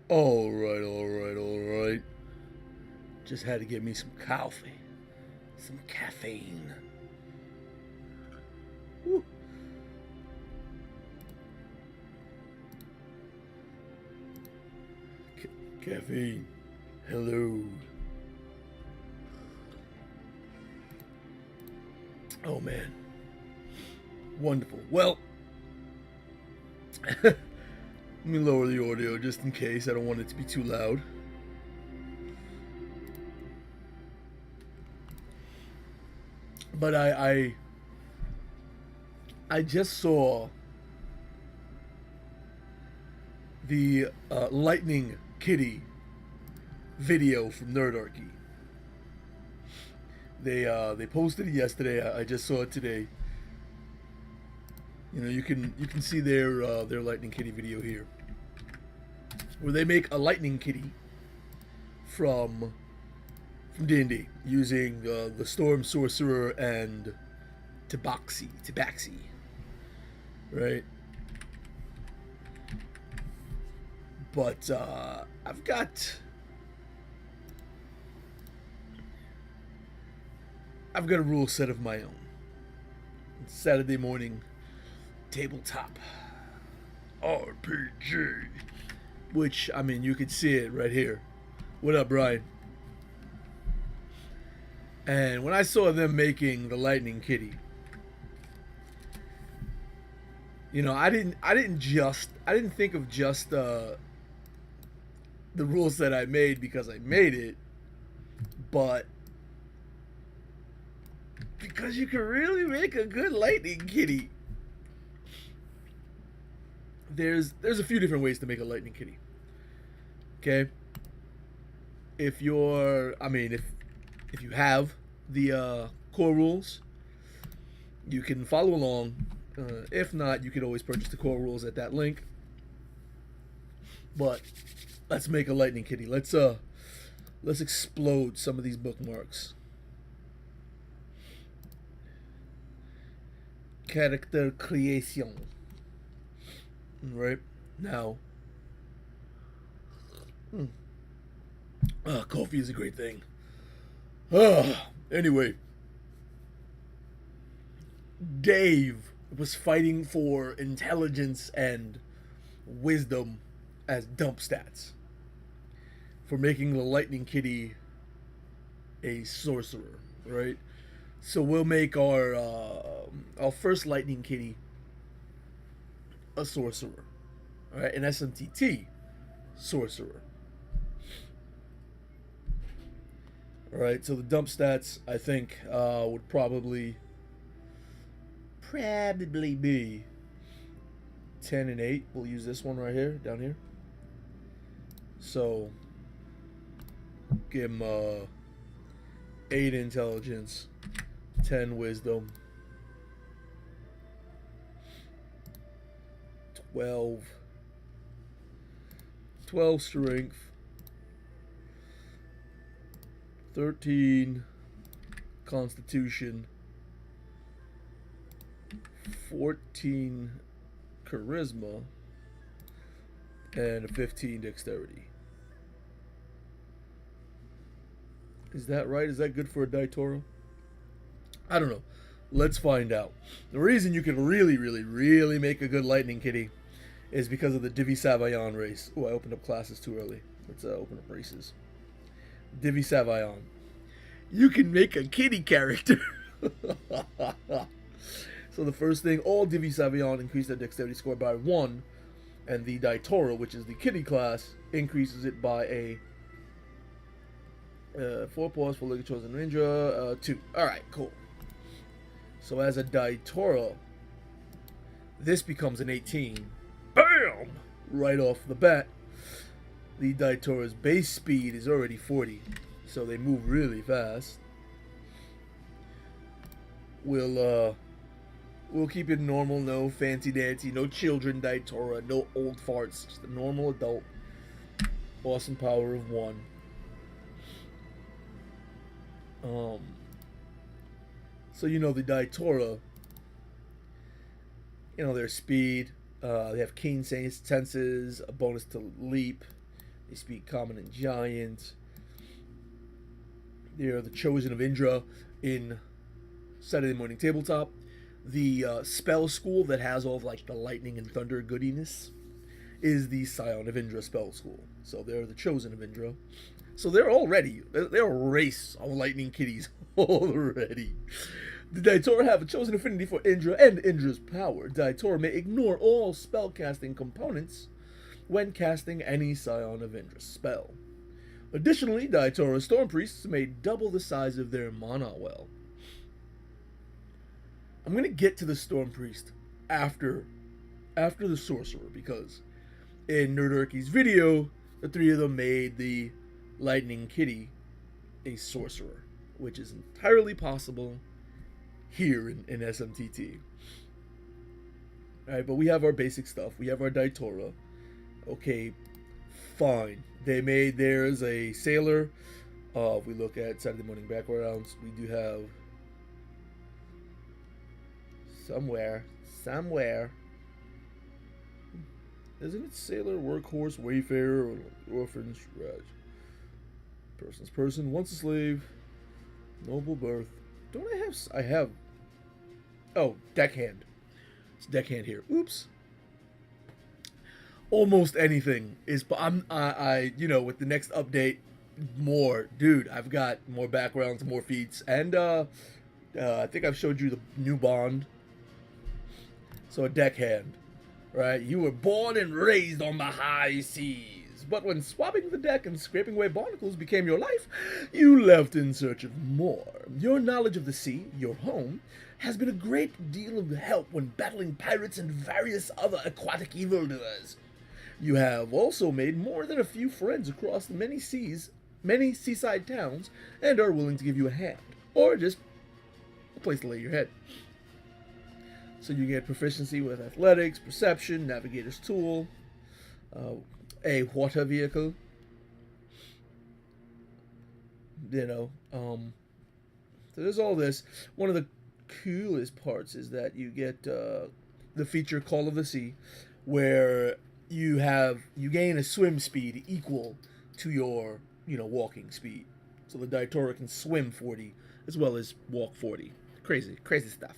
All right. Just had to get me some coffee, some caffeine. Woo. Caffeine. Hello. Oh man. Wonderful. Well, let me lower the audio just in case. I don't want it to be too loud. But I just saw the Lightning Kitty video from Nerdarchy. They posted it yesterday. I just saw it today. You know, you can see their Lightning Kitty video here, where they make a Lightning Kitty from D&D using the Storm Sorcerer and Tabaxi, right? But I've got a rule set of my own. It's Saturday morning tabletop RPG, which I mean you can see it right here. What up, Brian? And when I saw them making the Lightning Kitty, you know, I didn't think of just the rules that I made because I made it, but because you can really make a good Lightning Kitty. There's a few different ways to make a Lightning Kitty. Okay? If you're I mean if you have the core rules, you can follow along. If not, you can always purchase the core rules at that link. But let's make a Lightning Kitty. Let's explode some of these bookmarks. Character creation. Right now, coffee is a great thing. Anyway, Dave was fighting for intelligence and wisdom as dump stats for making the Lightning Kitty a sorcerer, right? So we'll make our first Lightning Kitty a sorcerer, right? An SMTT sorcerer. All right, so the dump stats I think would probably be 10 and 8. We'll use this one right here, down here. So give him 8 intelligence, 10 wisdom, 12 strength, 13 constitution, 14 charisma, and a 15 dexterity. Is that right? Is that good for a Daitoro? I don't know. Let's find out. The reason you can really make a good Lightning Kitty is because of the Divi Savaillon race. Oh, I opened up classes too early. Let's open up races. Divi Savaillon. You can make a kitty character. So the first thing, all Divi Savaillon increase their dexterity score by 1, and the Daitoro, which is the kitty class, increases it by a 4 plus for League Chosen Ninja, 2. Alright, cool. So as a Daitoro, this becomes an 18. BAM! Right off the bat. The Daitoro's base speed is already 40, so they move really fast. We'll keep it normal, no fancy dancy, no children Daitoro, no old farts, just a normal adult. Awesome power of 1. So you know the Daitoro, you know their speed, they have keen senses, a bonus to leap, They speak common and giant. They are the chosen of Indra in Saturday Morning Tabletop. The spell school that has all of like the lightning and thunder goodiness is the Scion of Indra spell school. So they're the chosen of Indra. So they're a race of lightning kitties already. The Daitora have a chosen affinity for Indra and Indra's power. Daitora may ignore all spellcasting components when casting any Scion of Indra spell. Additionally, Daitora Storm Priests may double the size of their mana well. I'm going to get to the Storm Priest after the Sorcerer, because in Nerdarchy's video, the three of them made the Lightning Kitty a Sorcerer, which is entirely possible here in SMTT. Alright, but we have our basic stuff. We have our Daitora. Okay, fine. They made theirs a Sailor. If we look at Saturday Morning backgrounds, we do have somewhere, isn't it Sailor, Workhorse, Wayfarer, or Orphan, Raj? Person's person, once a slave, noble birth. Don't I have, oh, deckhand. It's deckhand here. Oops. Almost anything is, I with the next update, more, dude, I've got more backgrounds, more feats, and I think I've showed you the new bond. So a deckhand, right? You were born and raised on the high seas, but when swabbing the deck and scraping away barnacles became your life, you left in search of more. Your knowledge of the sea, your home, has been a great deal of help when battling pirates and various other aquatic evildoers. You have also made more than a few friends across the many seaside towns, and are willing to give you a hand, or just a place to lay your head. So you get proficiency with athletics, perception, navigator's tool, a water vehicle. So there's all this. One of the coolest parts is that you get the feature Call of the Sea, where you gain a swim speed equal to your walking speed. So the Daitora can swim 40 as well as walk 40. Crazy stuff.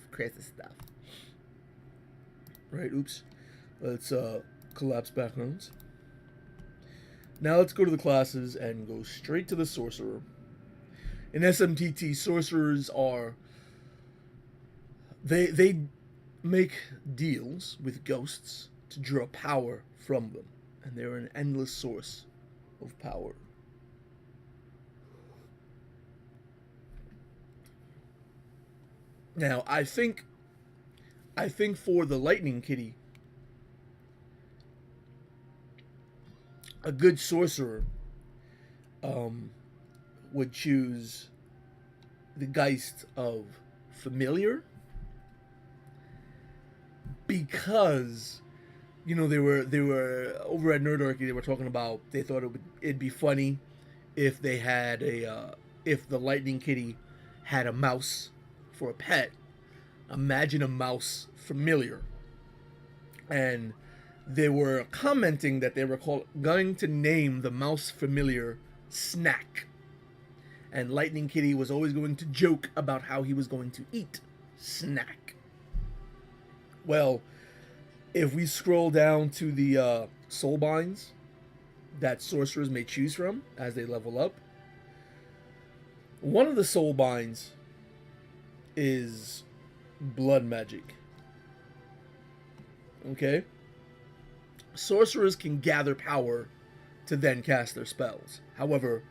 Right, oops. Let's collapse backgrounds. Now let's go to the classes and go straight to the Sorcerer. In SMTT, Sorcerers are... They make deals with ghosts to draw power from them. And they're an endless source of power. Now, I think for the Lightning Kitty, a good sorcerer would choose the Geist of Familiar, because they were over at Nerdarchy. They were talking about, they thought it'd be funny if they had if the Lightning Kitty had a mouse for a pet. Imagine a mouse familiar. And they were commenting that they were going to name the mouse familiar Snack. And Lightning Kitty was always going to joke about how he was going to eat Snack. Well, if we scroll down to the soul binds that sorcerers may choose from as they level up, one of the soul binds is blood magic. Okay? Sorcerers can gather power to then cast their spells. However,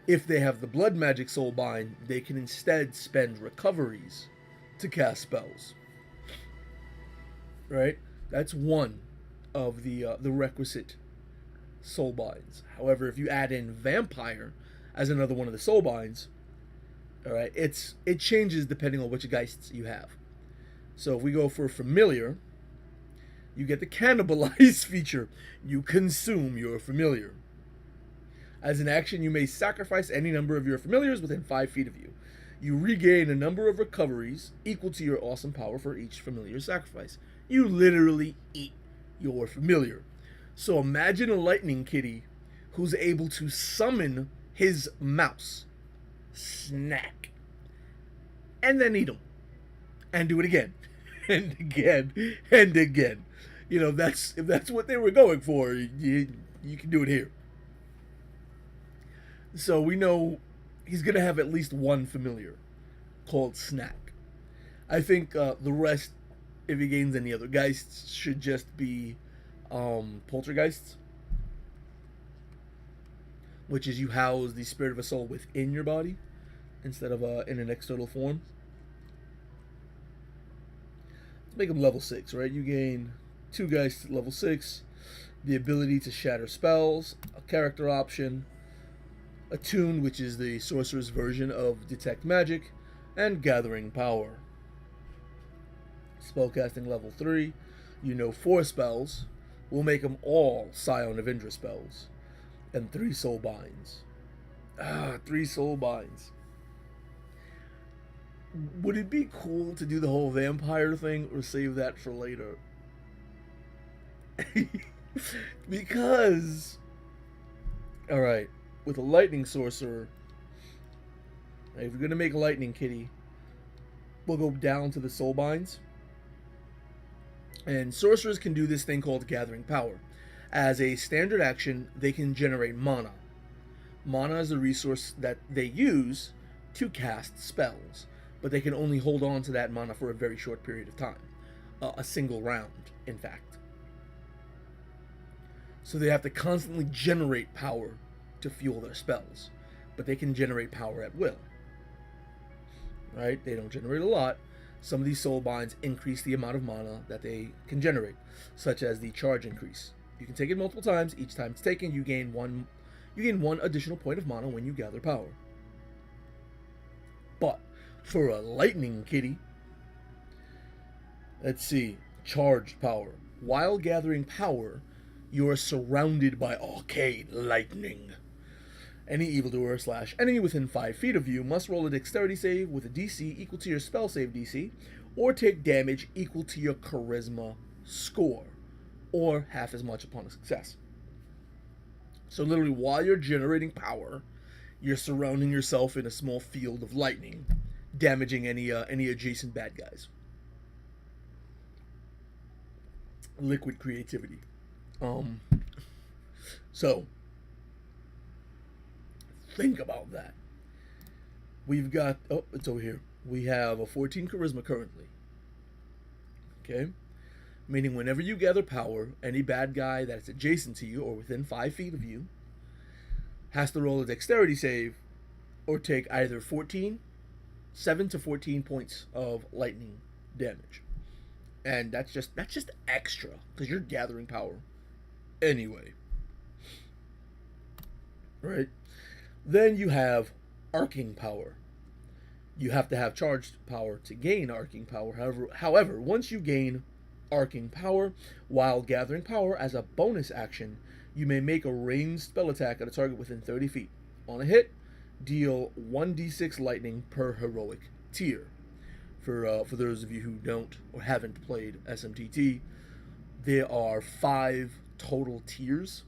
if they have the blood magic soul bind, they can instead spend recoveries to cast spells. Right? That's one of the requisite soul binds. However, if you add in vampire as another one of the soul binds, all right, it changes depending on which geists you have. So if we go for familiar, you get the cannibalize feature. You consume your familiar. As an action, you may sacrifice any number of your familiars within 5 feet of you. You regain a number of recoveries equal to your awesome power for each familiar sacrifice. You literally eat your familiar. So imagine a Lightning Kitty who's able to summon his mouse, snack, and then eat him, and do it again, and again, and again. You know, if that's what they were going for, you can do it here. So we know he's gonna have at least one familiar called Snack. I think the rest, if he gains any other geists, should just be poltergeists, which is you house the spirit of a soul within your body instead of in an external form. Let's make him level 6, right? You gain 2 geists at level 6, the ability to shatter spells, a character option, Attune, which is the sorcerer's version of Detect Magic, and Gathering Power. Spellcasting level 3, you know 4 spells. We'll make them all Scion of Indra spells. And 3 soul binds. 3 soul binds. Would it be cool to do the whole vampire thing or save that for later? Because, alright, with a lightning sorcerer, if you're going to make a lightning kitty, we'll go down to the soul binds. And sorcerers can do this thing called Gathering Power. As a standard action, they can generate mana. Mana is a resource that they use to cast spells, but they can only hold on to that mana for a very short period of time. A single round, in fact. So they have to constantly generate power to fuel their spells, but they can generate power at will. Right? They don't generate a lot. Some of these soul binds increase the amount of mana that they can generate, such as the charge increase. You can take it multiple times. Each time it's taken, you gain one additional point of mana when you gather power. But for a lightning kitty, let's see, charged power. While gathering power, you are surrounded by arcane lightning. Any evildoer / enemy within 5 feet of you must roll a dexterity save with a DC equal to your spell save DC, or take damage equal to your charisma score, or half as much upon a success. So literally, while you're generating power, you're surrounding yourself in a small field of lightning, damaging any adjacent bad guys. Liquid creativity. So think about that. We've got, oh, it's over here. We have a 14 charisma currently. Okay? Meaning whenever you gather power, any bad guy that's adjacent to you or within 5 feet of you has to roll a dexterity save or take either 7 to 14 points of lightning damage. And that's just extra because you're gathering power anyway. Right? Then you have arcing power. You have to have charged power to gain arcing power. However, once you gain arcing power while gathering power as a bonus action, you may make a ranged spell attack at a target within 30 feet. On a hit, deal 1d6 lightning per heroic tier. For those of you who don't or haven't played SMTT, there are 5 total tiers.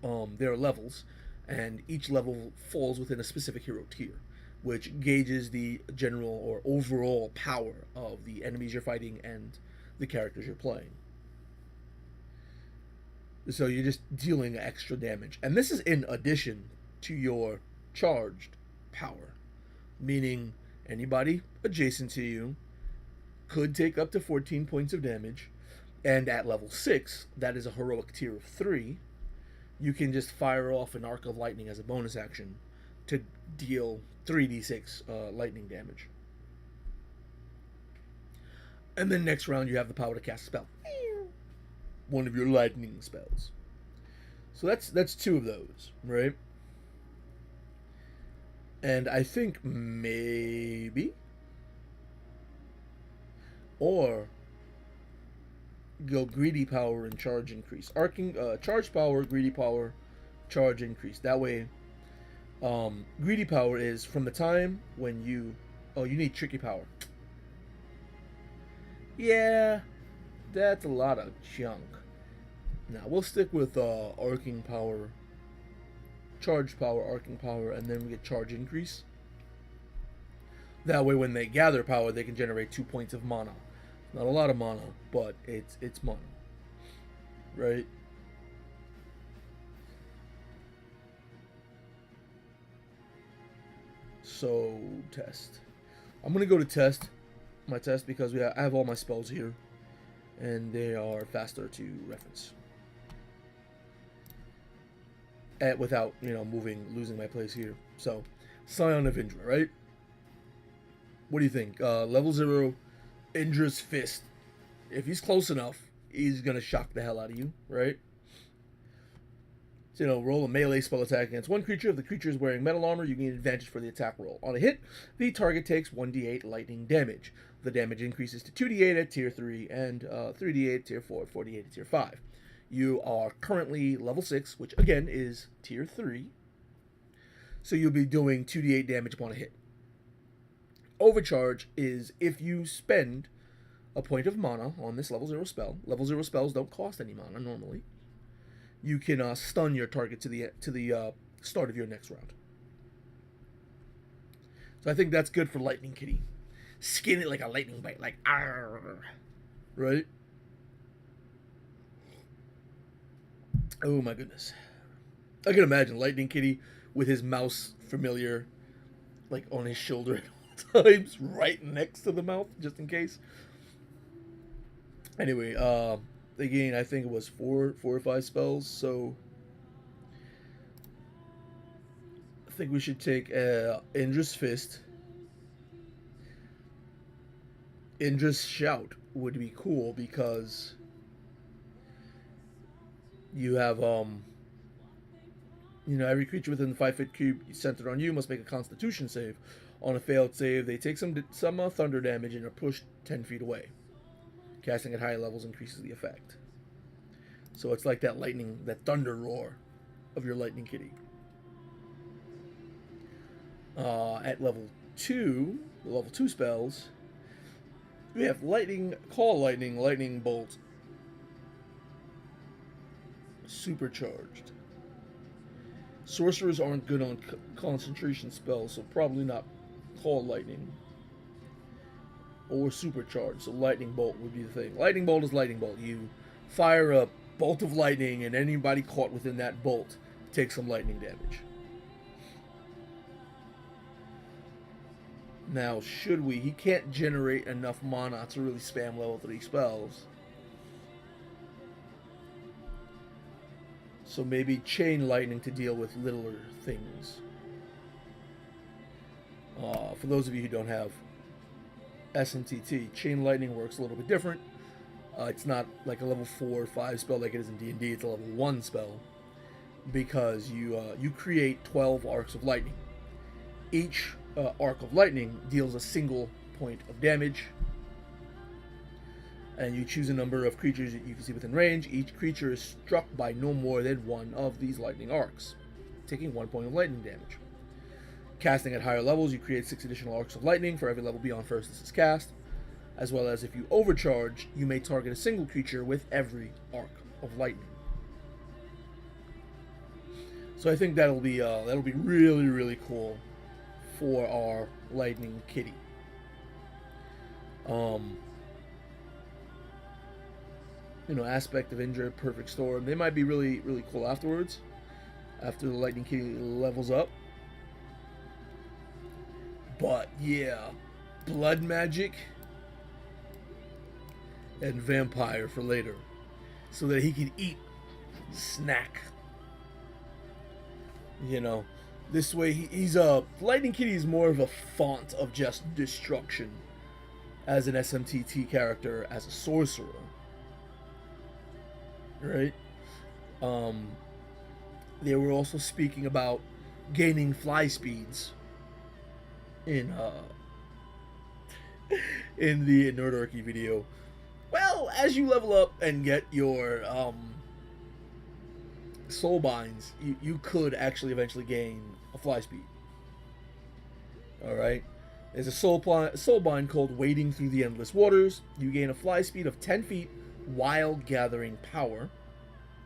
There are levels, and each level falls within a specific hero tier, which gauges the general or overall power of the enemies you're fighting and the characters you're playing. So you're just dealing extra damage. And this is in addition to your charged power, meaning anybody adjacent to you could take up to 14 points of damage, and at level 6, that is a heroic tier of 3, you can just fire off an arc of lightning as a bonus action to deal 3d6 lightning damage. And then next round you have the power to cast a spell. One of your lightning spells. So that's 2 of those, right? And I think maybe, or go greedy power and charge increase. Charge power, greedy power, charge increase. That way, greedy power is from the time when you need tricky power. Yeah, that's a lot of junk. Now we'll stick with arcing power, charge power, arcing power, and then we get charge increase. That way, when they gather power, they can generate 2 points of mana. Not a lot of mana, but it's mana, right? So test. I'm gonna go to test, my test, because I have all my spells here, and they are faster to reference. Without, losing my place here. So, Scion of Indra, right? What do you think? Level 0, Indra's Fist. If he's close enough, he's going to shock the hell out of you, right? So, roll a melee spell attack against one creature. If the creature is wearing metal armor, you gain advantage for the attack roll. On a hit, the target takes 1d8 lightning damage. The damage increases to 2d8 at tier 3 and 3d8 at tier 4, 4d8 at tier 5. You are currently level 6, which again is tier 3. So you'll be doing 2d8 damage upon a hit. Overcharge is if you spend a point of mana on this level 0 spell. Level 0 spells don't cost any mana normally. You can stun your target to the start of your next round. So I think that's good for Lightning Kitty. Skin it like a lightning bite, like arr, right? Oh my goodness. I can imagine Lightning Kitty with his mouse familiar, like on his shoulder at all times, right next to the mouth, just in case. Anyway, they gain, I think it was four or 5 spells, so I think we should take Indra's Fist. Indra's Shout would be cool because you have, every creature within the 5-foot cube centered on you must make a Constitution save. On a failed save, they take some thunder damage and are pushed 10 feet away. Casting at higher levels increases the effect. So it's like that thunder roar of your Lightning Kitty. At level 2, the level 2 spells, we have Call Lightning, Lightning Bolt, Supercharged. Sorcerers aren't good on concentration spells, so probably not Call Lightning or Supercharged. So Lightning Bolt would be the thing. Lightning Bolt is Lightning Bolt. You fire a bolt of lightning, and anybody caught within that bolt takes some lightning damage. Now, he can't generate enough mana to really spam level 3 spells. So maybe Chain Lightning to deal with littler things. For those of you who don't have SMTT, Chain Lightning works a little bit different. It's not like a level 4 or 5 spell like it is in D&D. It's a level 1 spell because you create 12 arcs of lightning. Each arc of lightning deals a single point of damage, and you choose a number of creatures that you can see within range. Each creature is struck by no more than one of these lightning arcs, taking 1 point of lightning damage. Casting at higher levels, you create 6 additional arcs of lightning for every level beyond first this is cast, as well as if you overcharge, you may target a single creature with every arc of lightning. So I think that'll be really, really cool for our Lightning Kitty. Aspect of Indra, Perfect Storm, they might be really, really cool afterwards, after the Lightning Kitty levels up. But yeah, Blood Magic and Vampire for later, so that he can eat, snack. This way he's Lightning Kitty is more of a font of just destruction as an SMTT character, as a sorcerer. Right? They were also speaking about gaining fly speeds in the Nerdarchy video. Well, as you level up and get your soul binds, you could actually eventually gain a fly speed. Alright? There's a soul bind called Wading Through the Endless Waters. You gain a fly speed of 10 feet while gathering power.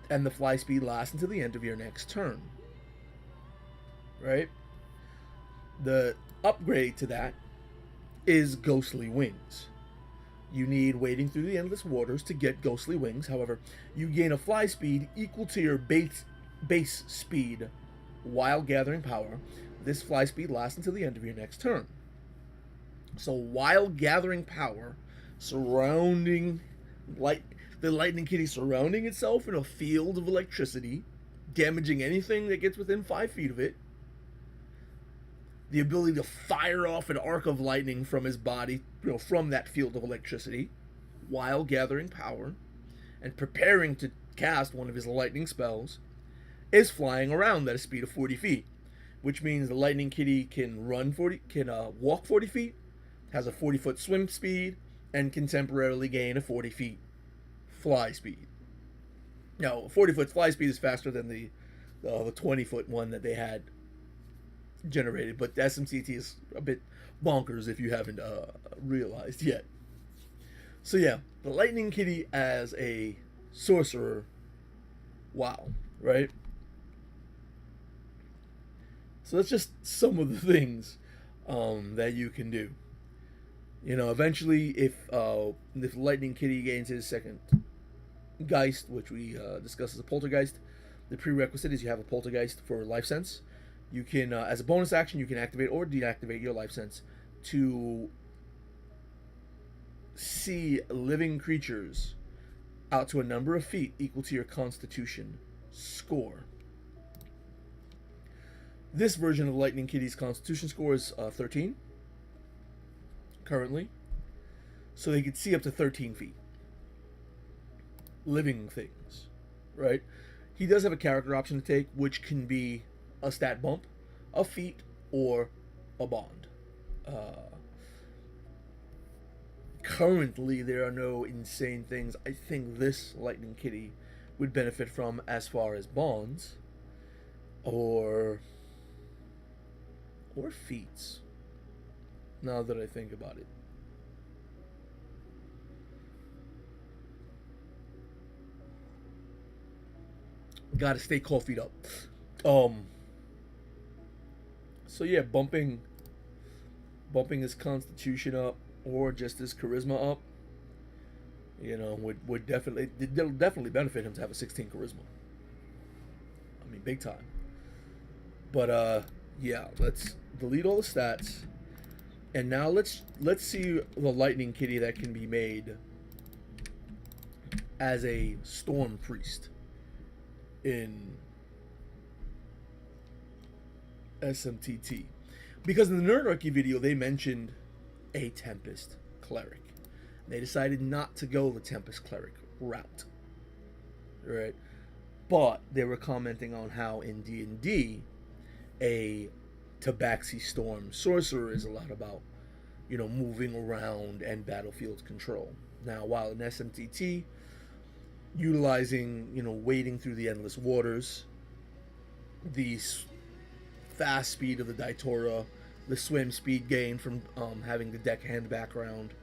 and the fly speed lasts until the end of your next turn. Right? The upgrade to that is Ghostly Wings. You need Wading Through the Endless Waters to get Ghostly Wings. However, you gain a fly speed equal to your base speed while gathering power. This fly speed lasts until the end of your next turn. So while gathering power, surrounding the lightning kitty surrounding itself in a field of electricity, damaging anything that gets within 5 feet of it, the ability to fire off an arc of lightning from his body, from that field of electricity, while gathering power and preparing to cast one of his lightning spells, is flying around at a speed of 40 feet, which means the lightning kitty can walk 40 feet, has a 40-foot swim speed, and can temporarily gain a 40 feet fly speed. Now, a 40-foot fly speed is faster than the 20-foot one that they had generated, but the SMTT is a bit bonkers if you haven't realized yet. So yeah, the Lightning Kitty as a sorcerer, wow, right? So that's just some of the things that you can do. Eventually, if Lightning Kitty gains his second Geist, which we discussed as a Poltergeist, the prerequisite is you have a Poltergeist for Life Sense. You can, as a bonus action, you can activate or deactivate your Life Sense to see living creatures out to a number of feet equal to your Constitution score. This version of Lightning Kitty's Constitution score is 13 currently, so they could see up to 13 feet. Living things, right? He does have a character option to take, which can be a stat bump, a feat, or a bond. Currently, there are no insane things I think this Lightning Kitty would benefit from as far as bonds or feats, now that I think about it. Gotta stay coffeeed up. So yeah, bumping his constitution up or just his charisma up, would definitely benefit him to have a 16 charisma. I mean, big time. But yeah, let's delete all the stats, and now let's see the Lightning Kitty that can be made as a Storm Priest in SMTT, because in the Nerdarchy video they mentioned a Tempest Cleric. They decided not to go the Tempest Cleric route, right? But they were commenting on how in D&D a Tabaxi Storm sorcerer is a lot about, moving around and battlefield control. Now, while in SMTT, utilizing, wading through the endless waters, the fast speed of the Daitora, the swim speed gain from having the deckhand background,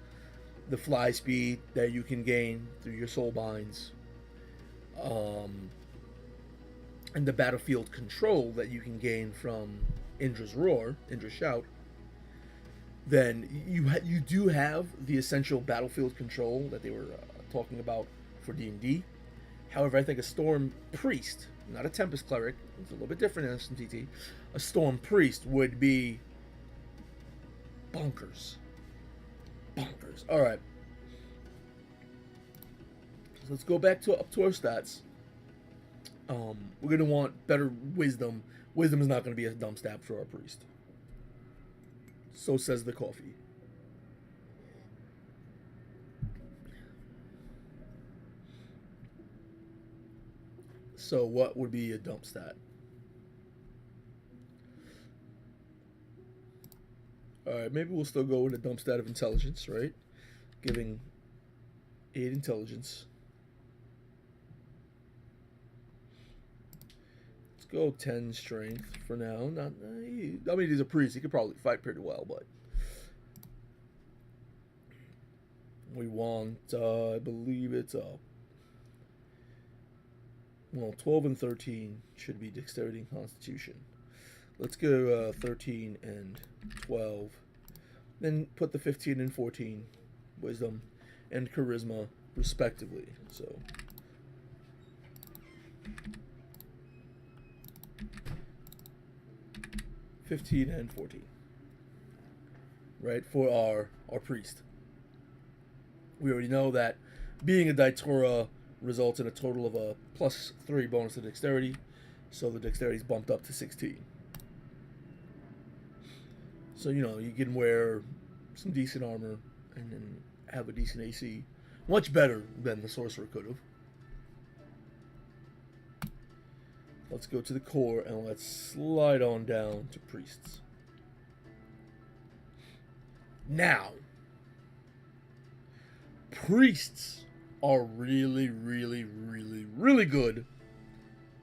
the fly speed that you can gain through your soul binds, and the battlefield control that you can gain from Indra's Roar, Indra's Shout, then you do have the essential battlefield control that they were talking about for D&D. However, I think a Storm Priest, not a Tempest Cleric, it's a little bit different in SMTT, a Storm Priest would be bonkers. Bonkers. Alright. So let's go back to our stats. We're going to want better Wisdom. Wisdom is not going to be a dumb stat for our Priest. So says the coffee. So what would be a dump stat? Alright, maybe we'll still go with a dump stat of intelligence, right? Giving 8 intelligence. Let's go 10 strength for now. I mean, he's a priest. He could probably fight pretty well, but we want, I believe it's Well, 12 and 13 should be dexterity and constitution. Let's go 13 and 12. Then put the 15 and 14, wisdom and charisma, respectively. So 15 and 14. Right, for our priest. We already know that being a Datura results in a total of a +3 bonus to dexterity, so the dexterity is bumped up to 16. So, you know, you can wear some decent armor and then have a decent AC. Much better than the sorcerer could have. Let's go to the core and let's slide on down to priests. Now, priests are really, really, really, really good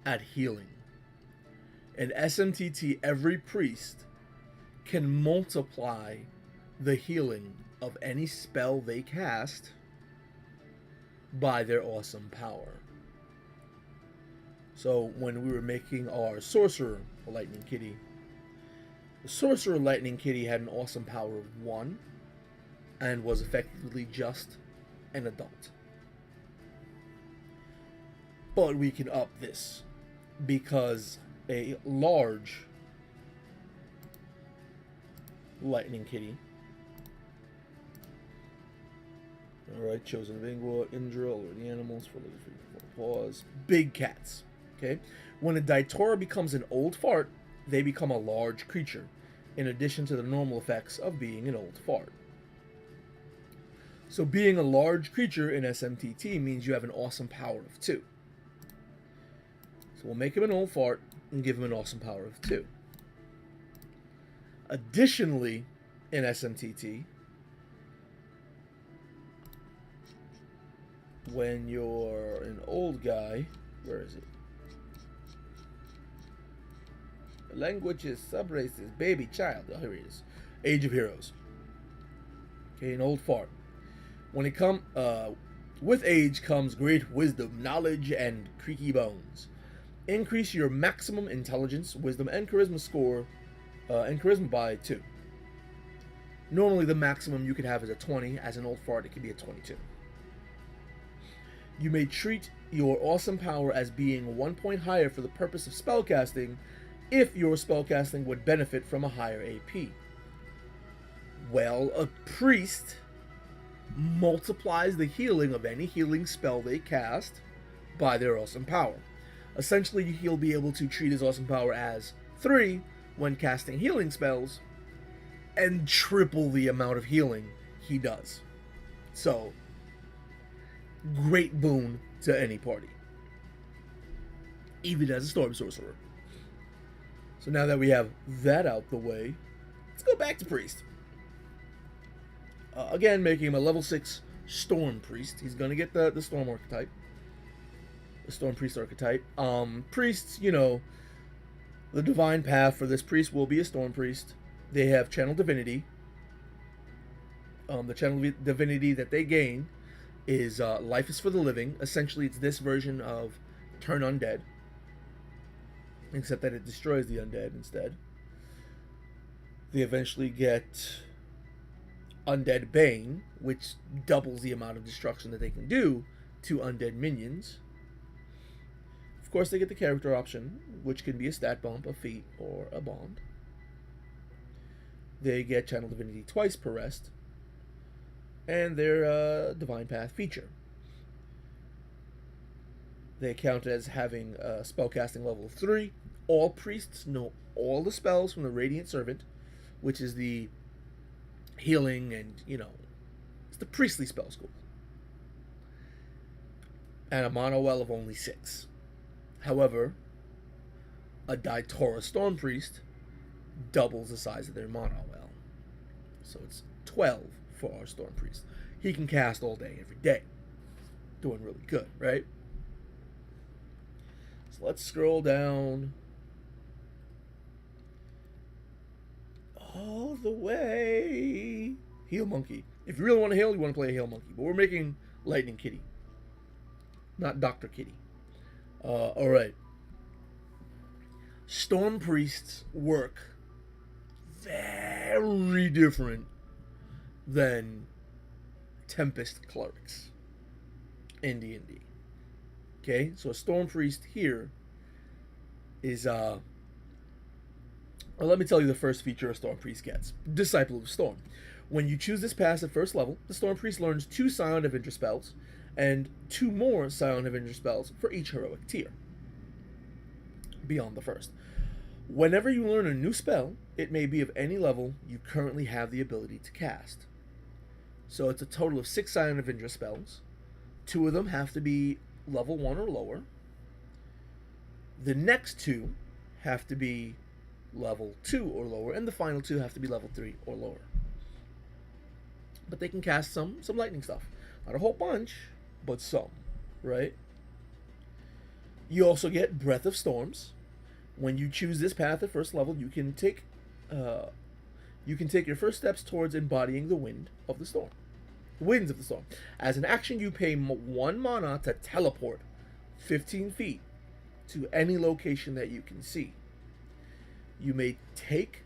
at healing. In SMTT, every priest can multiply the healing of any spell they cast by their awesome power. So when we were making our sorcerer lightning kitty, the sorcerer lightning kitty had an awesome power of 1 and was effectively just an adult. But we can up this because a large lightning kitty, alright, chosen of Ingwa, Indra, or the animals for the paws, big cats. Okay, when a Datura becomes an old fart, they become a large creature, in addition to the normal effects of being an old fart. So being a large creature in SMTT means you have an awesome power of 2. So we'll make him an old fart and give him an awesome power of 2. Additionally, in SMTT, when you're an old guy, where is it? Language is subraces, baby, child. Oh, here he is. Age of Heroes. Okay, an old fart. When it with age comes great wisdom, knowledge, and creaky bones. Increase your maximum intelligence, wisdom, and charisma score, and charisma by 2. Normally, the maximum you could have is a 20. As an old fart, it can be a 22. You may treat your awesome power as being 1 point higher for the purpose of spellcasting, if your spellcasting would benefit from a higher AP. Well, a priest multiplies the healing of any healing spell they cast by their awesome power. Essentially, he'll be able to treat his awesome power as 3 when casting healing spells, and triple the amount of healing he does. So, great boon to any party, even as a storm sorcerer. So now that we have that out the way, let's go back to priest. Again, making him a level 6 storm priest. He's going to get the storm archetype. The storm priest archetype. Priests, you know, the divine path for this priest will be a storm priest. They have channel divinity. The channel divinity that they gain is life is for the living. Essentially, it's this version of turn undead, except that it destroys the undead instead. They eventually get Undead Bane, which doubles the amount of destruction that they can do to undead minions. Of course, they get the character option, which can be a stat bump, a feat, or a bond. They get Channel Divinity twice per rest, and their Divine Path feature. They count as having a spellcasting level of 3. All priests know all the spells from the Radiant Servant, which is the healing and, you know, it's the priestly spell school. And a mono well of only 6. However, a Datura Storm Priest doubles the size of their mono well. So it's 12 for our Storm Priest. He can cast all day, every day. Doing really good, right? So let's scroll down all the way. Heal Monkey. If you really want to heal, you want to play a Heal Monkey. But we're making Lightning Kitty, not Dr. Kitty. All right. Storm priests work very different than Tempest clerics in D&D. Okay, so a storm priest here is well, let me tell you the first feature a storm priest gets: Disciple of the Storm. When you choose this pass at first level, the storm priest learns 2 Silent Avenger spells and 2 more Silent Avenger spells for each heroic tier beyond the first. Whenever you learn a new spell, it may be of any level you currently have the ability to cast. So it's a total of 6 Silent Avenger spells. 2 of them have to be level 1 or lower. The next 2 have to be level 2 or lower, and the final 2 have to be level 3 or lower. But they can cast some lightning stuff. Not a whole bunch, but some, right? You also get Breath of Storms. When you choose this path at first level, you can take your first steps towards embodying the wind of the storm. Winds of the storm. As an action, you pay 1 mana to teleport 15 feet to any location that you can see. You may take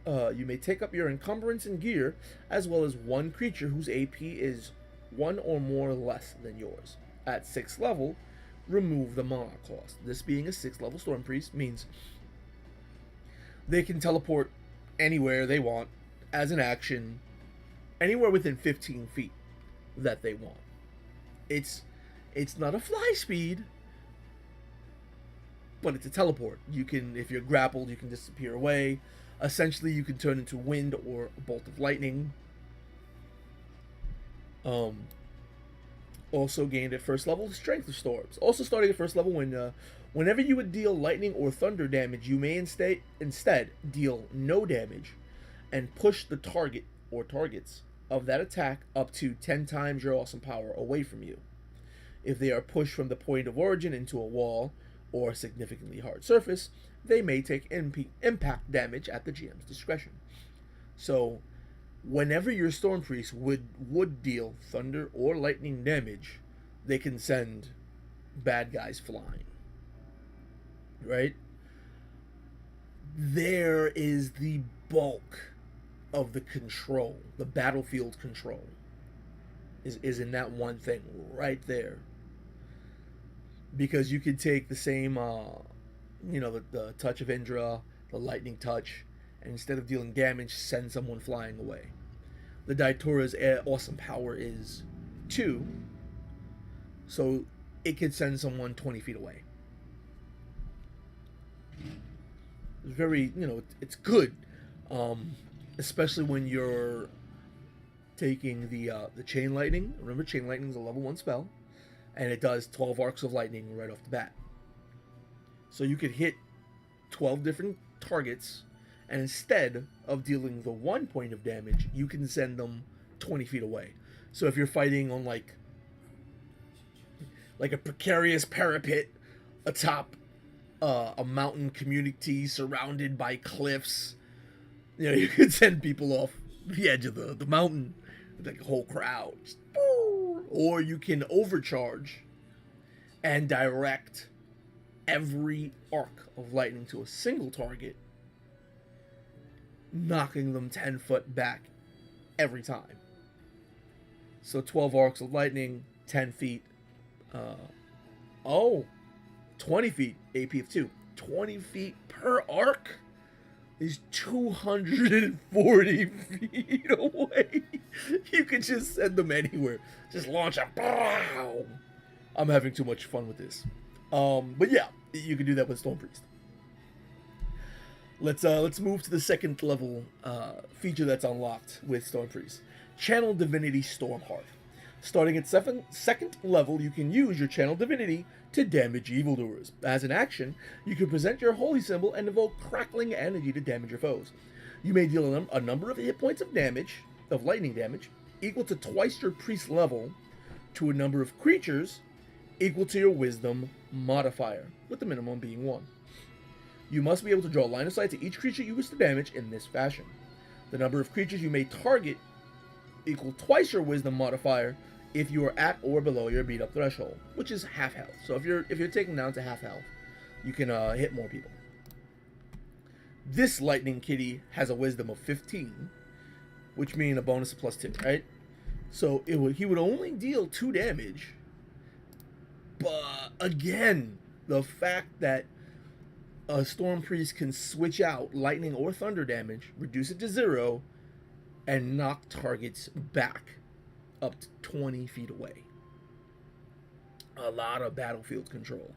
up your encumbrance and gear, as well as 1 creature whose AP is 1 or more less than yours. At 6th level, remove the mana cost. This being a 6th level Storm Priest means they can teleport anywhere they want as an action, anywhere within 15 feet that they want. It's not a fly speed, but it's a teleport. You can, if you're grappled, you can disappear away. Essentially, you can turn into wind or a bolt of lightning. Also gained at first level, Strength of Storms. Also starting at first level, whenever you would deal lightning or thunder damage, you may instead deal no damage and push the target or targets of that attack up to 10 times your awesome power away from you. If they are pushed from the point of origin into a wall or a significantly hard surface, they may take impact damage at the GM's discretion. So, whenever your Storm Priest would deal thunder or lightning damage, they can send bad guys flying. Right? There is the bulk of the control, the battlefield control, is in that one thing right there. Because you could take the same, the touch of Indra, the lightning touch, and instead of dealing damage, send someone flying away. The Daitora's awesome power is 2, so it could send someone 20 feet away. It's very, it's good, especially when you're taking the Chain Lightning. Remember, Chain Lightning is a level 1 spell, and it does 12 arcs of lightning right off the bat. So you could hit 12 different targets, and instead of dealing the 1 point of damage, you can send them 20 feet away. So if you're fighting on like a precarious parapet atop a mountain community surrounded by cliffs, you could send people off the edge of the mountain with like a whole crowd. Or you can overcharge and direct every arc of lightning to a single target, knocking them 10 foot back every time. So 12 arcs of lightning, 10 feet. 20 feet AP of 2. 20 feet per arc is 240 feet away. You can just send them anywhere. Just launch a bow. I'm having too much fun with this. But yeah, you can do that with Storm Priest. Let's move to the 2nd level feature that's unlocked with Storm Priest. Channel Divinity Stormheart. Starting at 2nd level, you can use your Channel Divinity to damage evildoers. As an action, you can present your holy symbol and evoke crackling energy to damage your foes. You may deal a number of hit points of damage, of lightning damage, equal to twice your priest level, to a number of creatures equal to your wisdom modifier, with the minimum being 1. You must be able to draw line of sight to each creature you wish to damage in this fashion. The number of creatures you may target equal twice your wisdom modifier if you are at or below your beat up threshold, which is half health. So if you're taken down to half health, you can hit more people. This lightning kitty has a wisdom of 15, which means a bonus of +2, right? So he would only deal 2 damage. But again, the fact that a Storm Priest can switch out lightning or thunder damage, reduce it to 0, and knock targets back up to 20 feet away. A lot of battlefield control.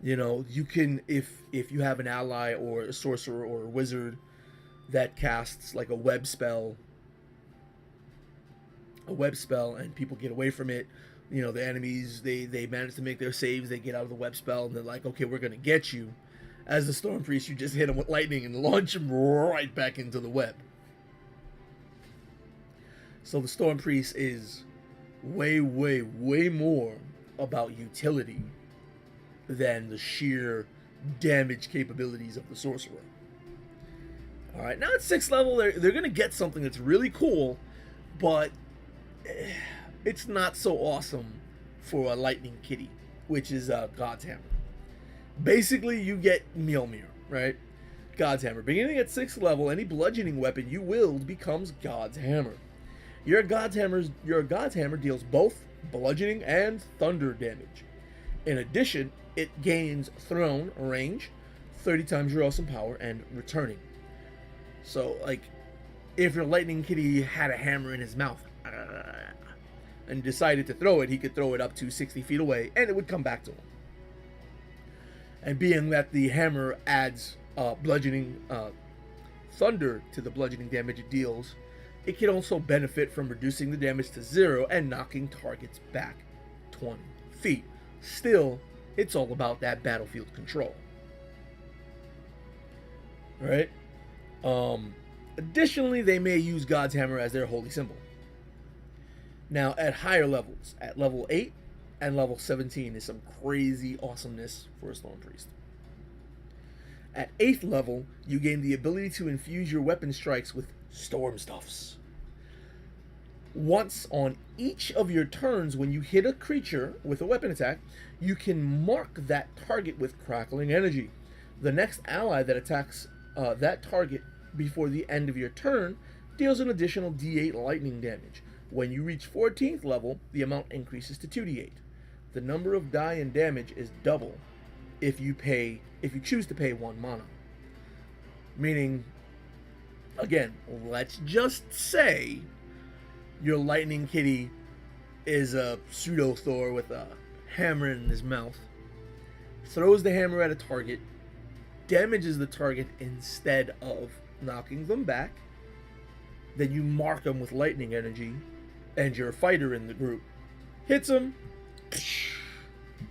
You know, you can, if you have an ally or a sorcerer or a wizard that casts like a web spell, and people get away from it, you know, the enemies, they manage to make their saves, they get out of the web spell, and they're like, okay, we're going to get you. As the Storm Priest, you just hit them with lightning and launch them right back into the web. So the Storm Priest is way, way, way more about utility than the sheer damage capabilities of the Sorcerer. Alright, now at 6th level, they're going to get something that's really cool, but it's not so awesome for a Lightning Kitty, which is God's Hammer. Basically, you get Mjolnir, right? God's Hammer. Beginning at 6th level, any bludgeoning weapon you wield becomes God's Hammer. Your God's Hammer deals both bludgeoning and thunder damage. In addition, it gains thrown range, 30 times your awesome power, and returning. So, like, if your Lightning Kitty had a hammer in his mouth and decided to throw it, he could throw it up to 60 feet away, and it would come back to him. And being that the hammer adds bludgeoning thunder to the bludgeoning damage it deals, it can also benefit from reducing the damage to 0 and knocking targets back 20 feet. Still, it's all about that battlefield control. Right? Additionally, they may use God's Hammer as their holy symbol. Now, at higher levels, at level 8 and level 17 is some crazy awesomeness for a Storm Priest. At 8th level, you gain the ability to infuse your weapon strikes with Storm Stuffs. Once on each of your turns, when you hit a creature with a weapon attack, you can mark that target with Crackling Energy. The next ally that attacks that target before the end of your turn deals an additional D8 lightning damage. When you reach 14th level, the amount increases to 2d8. The number of die and damage is double if you choose to pay 1 mana. Meaning, again, let's just say your Lightning Kitty is a pseudo Thor with a hammer in his mouth, throws the hammer at a target, damages the target instead of knocking them back, then you mark them with lightning energy, and your fighter in the group hits them,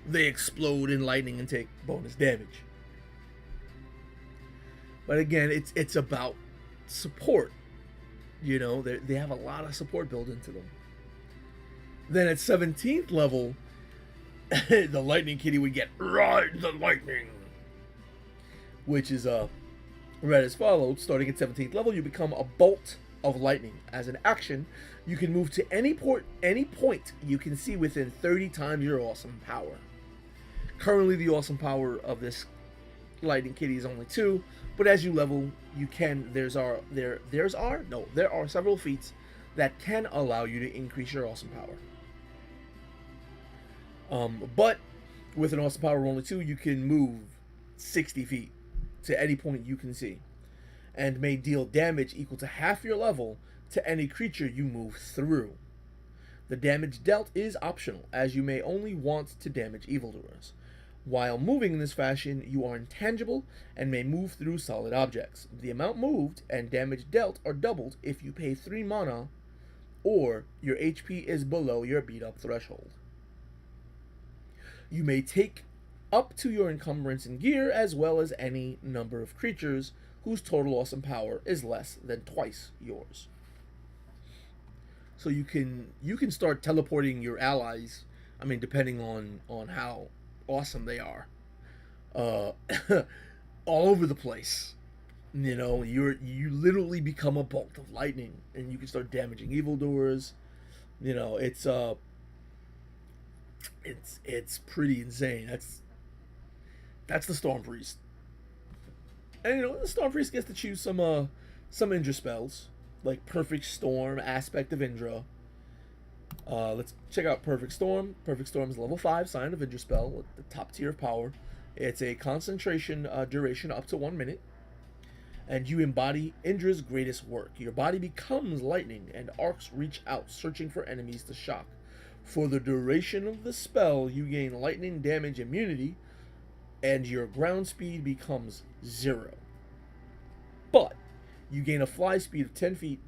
they explode in lightning and take bonus damage. But again, it's about support. You know, they have a lot of support built into them. Then at 17th level, the Lightning Kitty would get Ride the Lightning, which is read as follows. Starting at 17th level, you become a bolt of lightning. As an action, you can move to any point you can see within 30 times your awesome power. Currently, the awesome power of this Lightning Kitty is only 2, but as you level, you can. There are several feats that can allow you to increase your awesome power. But with an awesome power of only 2, you can move 60 feet to any point you can see, and may deal damage equal to half your level to any creature you move through. The damage dealt is optional, as you may only want to damage evildoers. While moving in this fashion, you are intangible and may move through solid objects. The amount moved and damage dealt are doubled if you pay 3 mana or your HP is below your beat up threshold. You may take up to your encumbrance and gear, as well as any number of creatures whose total awesome power is less than twice yours. So you can start teleporting your allies. I mean, depending on how awesome they are, all over the place. You know, you literally become a bolt of lightning, and you can start damaging evildoers. You know, it's pretty insane. That's the Storm Priest. And you know, the Storm Priest gets to choose some Indra spells, like Perfect Storm, Aspect of Indra. Let's check out Perfect Storm. Perfect Storm is level 5 Sign of Indra spell, the top tier of power. It's a concentration duration up to 1 minute, and you embody Indra's greatest work. Your body becomes lightning, and arcs reach out, searching for enemies to shock. For the duration of the spell, you gain lightning damage immunity, and your ground speed becomes 0. But you gain a fly speed of 10 feet.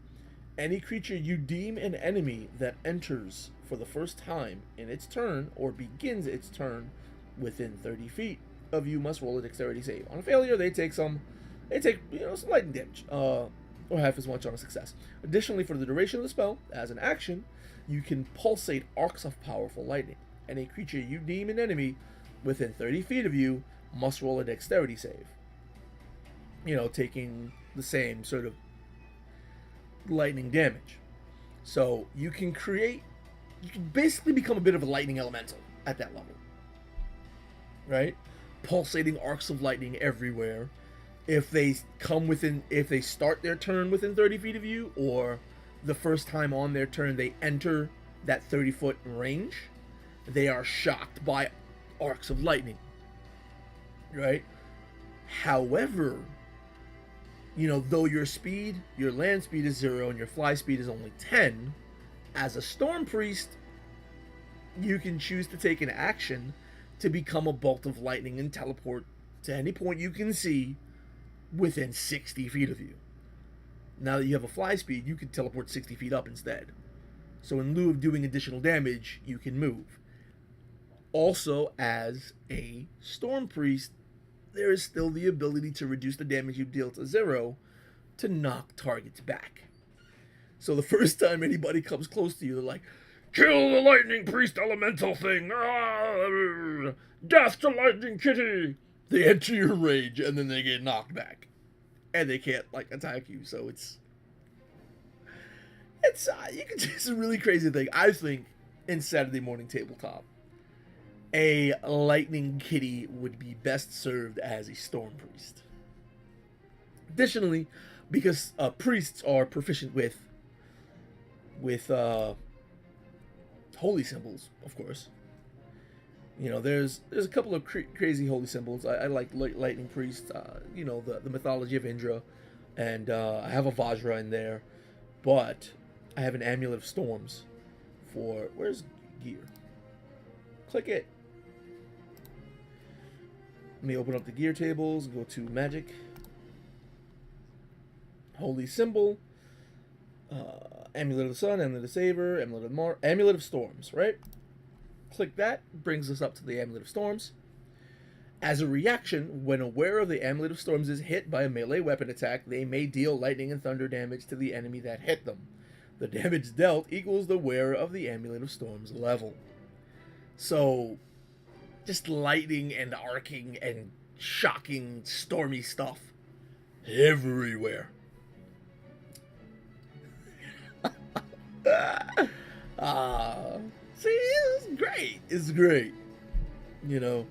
Any creature you deem an enemy that enters for the first time in its turn or begins its turn within 30 feet of you must roll a dexterity save. On a failure, they take some lightning damage, or half as much on a success. Additionally, for the duration of the spell, as an action, you can pulsate arcs of powerful lightning. Any creature you deem an enemy within 30 feet of you must roll a dexterity save. You know, taking the same sort of lightning damage. So you can basically become a bit of a lightning elemental at that level. Right? Pulsating arcs of lightning everywhere. If they start their turn within 30 feet of you, or the first time on their turn they enter that 30-foot range, they are shocked by arcs of lightning. Right? However, you know, though your land speed is 0 and your fly speed is only 10, as a Storm Priest, you can choose to take an action to become a bolt of lightning and teleport to any point you can see within 60 feet of you. Now that you have a fly speed, you can teleport 60 feet up instead. So in lieu of doing additional damage, you can move. Also, as a Storm Priest, there is still the ability to reduce the damage you deal to 0 to knock targets back. So the first time anybody comes close to you, they're like, "Kill the Lightning Priest elemental thing! Ah, death to Lightning Kitty!" They enter your rage and then they get knocked back. And they can't, attack you, so it's you can do some really crazy thing. I think in Saturday morning tabletop, a Lightning Kitty would be best served as a Storm Priest. Additionally, because priests are proficient with holy symbols, of course. You know, there's a couple of crazy holy symbols. I like Lightning Priest. You know, the mythology of Indra, and I have a Vajra in there, but I have an Amulet of Storms for where's gear? Click it. Let me open up the gear tables, go to magic, holy symbol, Amulet of the Sun, Amulet of Saver, Amulet of Mar, Amulet of Storms, right? Click that, brings us up to the Amulet of Storms. As a reaction, when a wearer of the Amulet of Storms is hit by a melee weapon attack, they may deal lightning and thunder damage to the enemy that hit them. The damage dealt equals the wearer of the Amulet of Storms level. So, just lightning and arcing and shocking, stormy stuff everywhere. See, it's great. It's great. You know,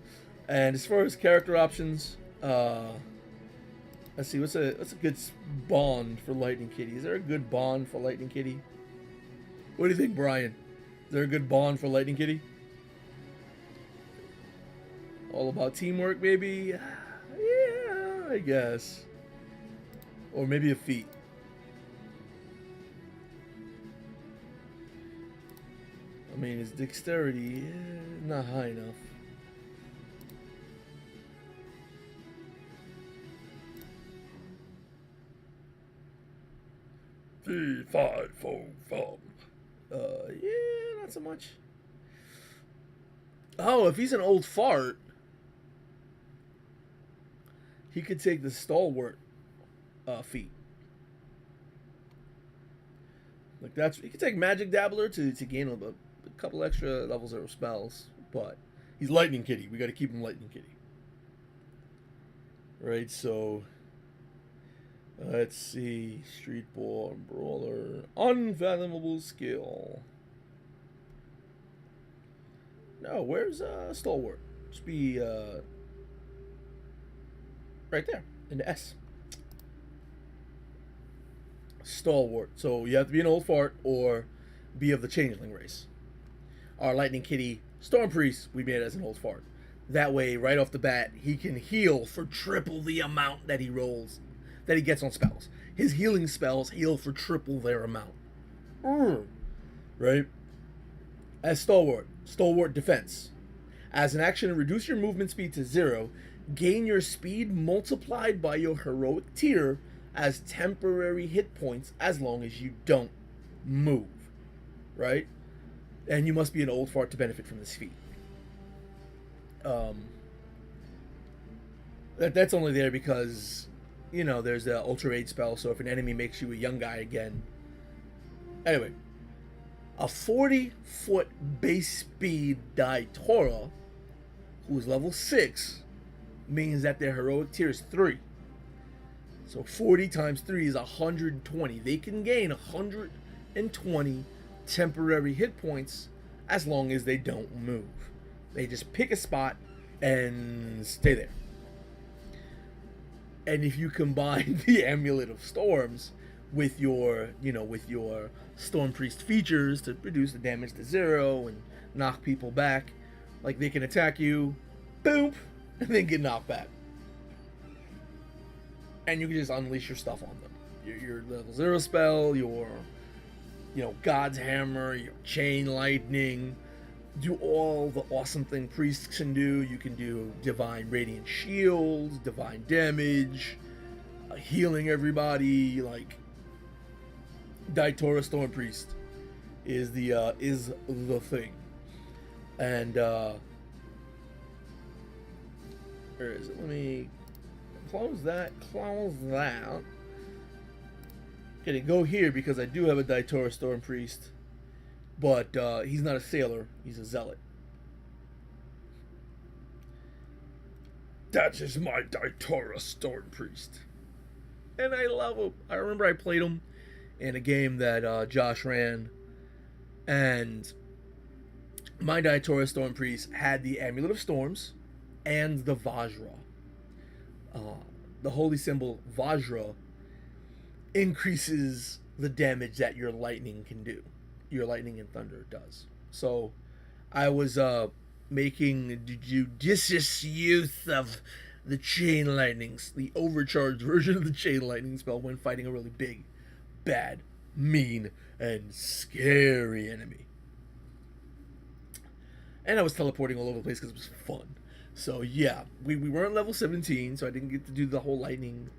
and as far as character options, let's see, what's a good bond for Lightning Kitty? Is there a good bond for Lightning Kitty? What do you think, Brian? Is there a good bond for Lightning Kitty? All about teamwork, maybe? Yeah, I guess. Or maybe a feat. I mean, his dexterity, not high enough. Three, five, four, five. Yeah, not so much. Oh, if he's an old fart, he could take the stalwart feat. Like he could take Magic Dabbler to gain a couple extra levels of spells, but he's Lightning Kitty. We got to keep him Lightning Kitty. Right, so let's see. Street Ball, Brawler, Unfathomable Skill. No, where's Stalwart? Just be right there in the S. Stalwart. So you have to be an old fart or be of the changeling race. Our Lightning Kitty Storm Priest we made as an old fart. That way, right off the bat, he can heal for triple the amount that he rolls, that he gets on spells. His healing spells heal for triple their amount. Right? As Stalwart Defense. As an action, reduce your movement speed to 0. Gain your speed multiplied by your heroic tier as temporary hit points as long as you don't move. Right? And you must be an old fart to benefit from this feat. That's only there because, you know, there's the Ultra Rage spell, so if an enemy makes you a young guy again. Anyway, a 40-foot base speed Daitora, who is level 6, means that their heroic tier is 3. So 40 times 3 is 120. They can gain 120 temporary hit points as long as they don't move. They just pick a spot and stay there. And if you combine the Amulet of Storms with your, with your Storm Priest features to reduce the damage to 0 and knock people back, like they can attack you, boom, and then get knocked back. And you can just unleash your stuff on them. Your level 0 spell, your, God's Hammer, your Chain Lightning. Do all the awesome thing priests can do. You can do Divine Radiant Shields, Divine Damage, healing everybody. Like, Daitora Storm Priest is the thing. And where is it? Let me close that. Gonna go here because I do have a Daitora Storm Priest. But he's not a sailor, he's a zealot. That is my Daitora Storm Priest. And I love him. I remember I played him in a game that Josh ran. And my Daitora Storm Priest had the Amulet of Storms and the Vajra. The holy symbol Vajra increases the damage that your lightning can do. Your lightning and thunder does. So I was making the judicious use of the chain lightnings, the overcharged version of the chain lightning spell when fighting a really big, bad, mean, and scary enemy. And I was teleporting all over the place because it was fun. So yeah, we weren't level 17, so I didn't get to do the whole lightning,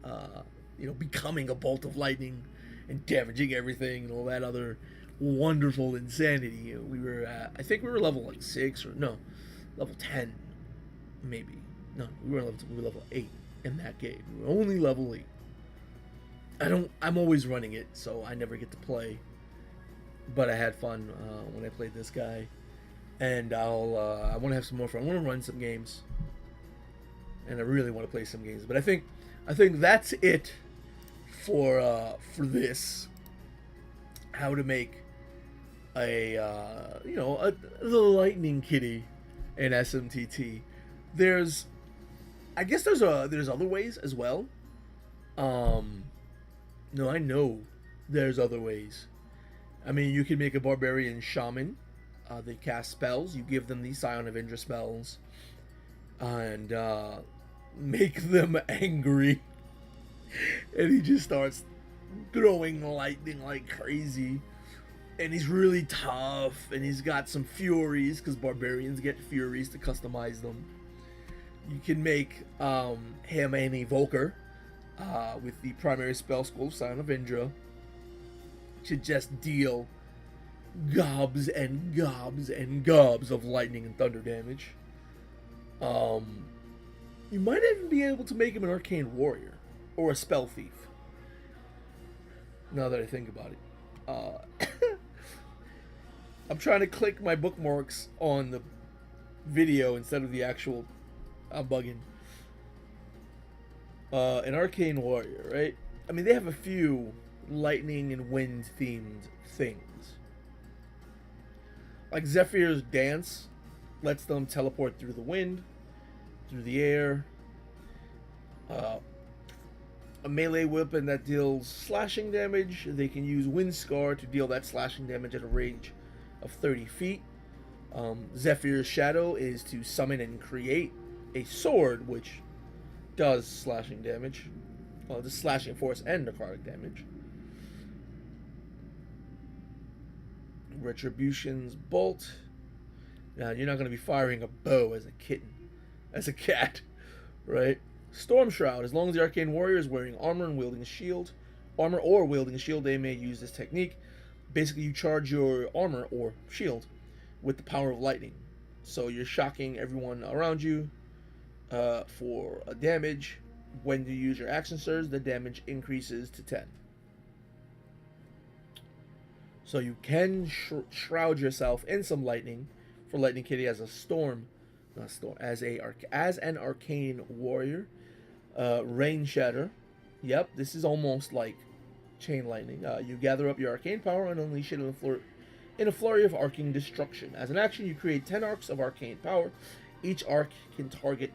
becoming a bolt of lightning and damaging everything and all that other wonderful insanity. We were I think we were level 6 or no, level 10 maybe. No, we were level 8 in that game. We were only level 8. I'm always running it, so I never get to play. But I had fun when I played this guy. And I want to have some more fun. I want to run some games. And I really want to play some games. But I think that's it for this. How to make the Lightning Kitty in SMTT. There's other ways as well. No, I know there's other ways. I mean, you can make a barbarian shaman. They cast spells. You give them the Scion of Indra spells, and make them angry. And he just starts throwing lightning like crazy. And he's really tough, and he's got some furies, because barbarians get furies to customize them. You can make him an evoker with the primary spell School of Scion of Indra to just deal gobs and gobs and gobs of lightning and thunder damage. You might even be able to make him an arcane warrior or a spell thief. Now that I think about it. I'm trying to click my bookmarks on the video instead of the actual... I'm bugging. An arcane warrior, right? I mean, they have a few lightning and wind themed things. Like Zephyr's Dance lets them teleport through the wind, through the air. Uh, a melee weapon that deals slashing damage. They can use Wind Scar to deal that slashing damage at a range of 30 feet. Zephyr's Shadow is to summon and create a sword, which does slashing damage. Well, the slashing force and necrotic damage. Retribution's Bolt. Now, you're not going to be firing a bow as a kitten, as a cat, right? Storm Shroud. As long as the Arcane Warrior is wearing armor and wielding a shield, they may use this technique. Basically, you charge your armor or shield with the power of lightning. So you're shocking everyone around you for a damage. When you use your action surge, the damage increases to 10. So you can shroud yourself in some lightning for Lightning Kitty as as an arcane warrior. Rain Shatter. Yep, this is almost like Chain Lightning. You gather up your arcane power and unleash it in a flurry of arcing destruction. As an action, you create 10 arcs of arcane power. Each arc can target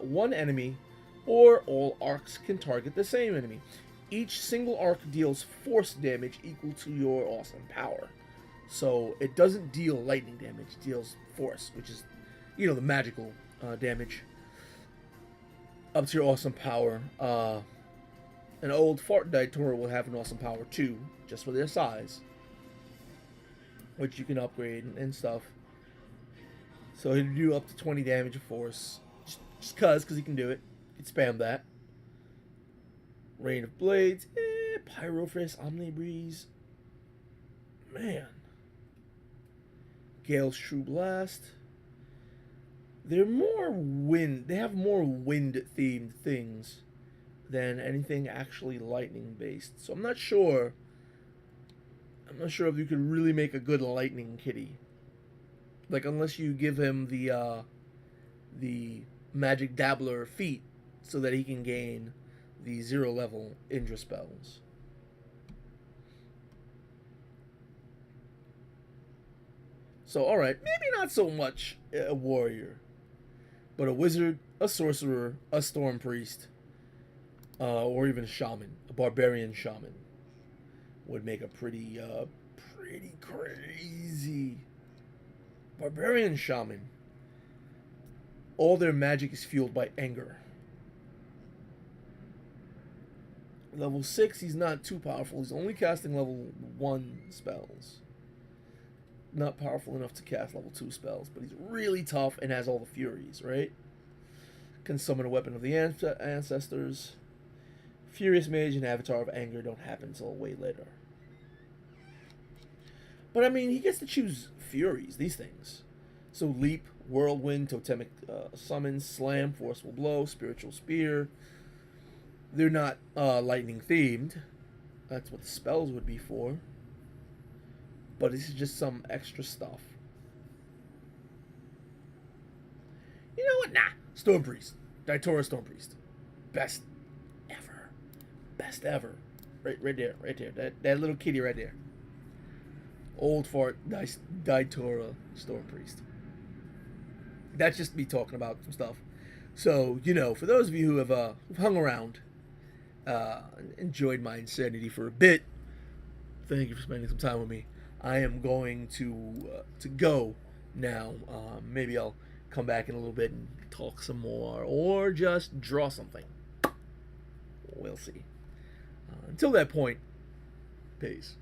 one enemy, or all arcs can target the same enemy. Each single arc deals force damage equal to your awesome power. So it doesn't deal lightning damage, it deals force, which is, the magical damage up to your awesome power. An old fart Daitoro will have an awesome power too, just for their size, which you can upgrade and stuff. So he'll do up to 20 damage of force, just cause he can do it. You can spam that. Rain of Blades, Pyrophris, Omni Breeze, man. Gale's True Blast. They have more wind themed things than anything actually lightning based. So I'm not sure if you could really make a good lightning kitty. Like, unless you give him the magic dabbler feat so that he can gain the 0 level Indra spells. So, alright, maybe not so much a warrior, but a wizard, a sorcerer, a storm priest, or even a shaman, a barbarian shaman, would make a pretty crazy barbarian shaman. All their magic is fueled by anger. Level 6, he's not too powerful. He's only casting level 1 spells. Not powerful enough to cast level 2 spells, but he's really tough and has all the furies, right? Can summon a weapon of the ancestors. Furious Mage and Avatar of Anger don't happen until way later. But I mean, he gets to choose furies, these things. So Leap, Whirlwind, Totemic Summon, Slam, Forceful Blow, Spiritual Spear. They're not lightning themed. That's what the spells would be for. But this is just some extra stuff. You know what? Nah. Storm Priest. Daitoro Storm Priest. Best ever. Best ever. Right there. Right there. That little kitty right there. Old fart Daitoro Storm Priest. That's just me talking about some stuff. So, for those of you who have hung around, enjoyed my insanity for a bit, thank you for spending some time with me. I am going to go now. Maybe I'll come back in a little bit and talk some more, or just draw something. We'll see. Until that point, peace.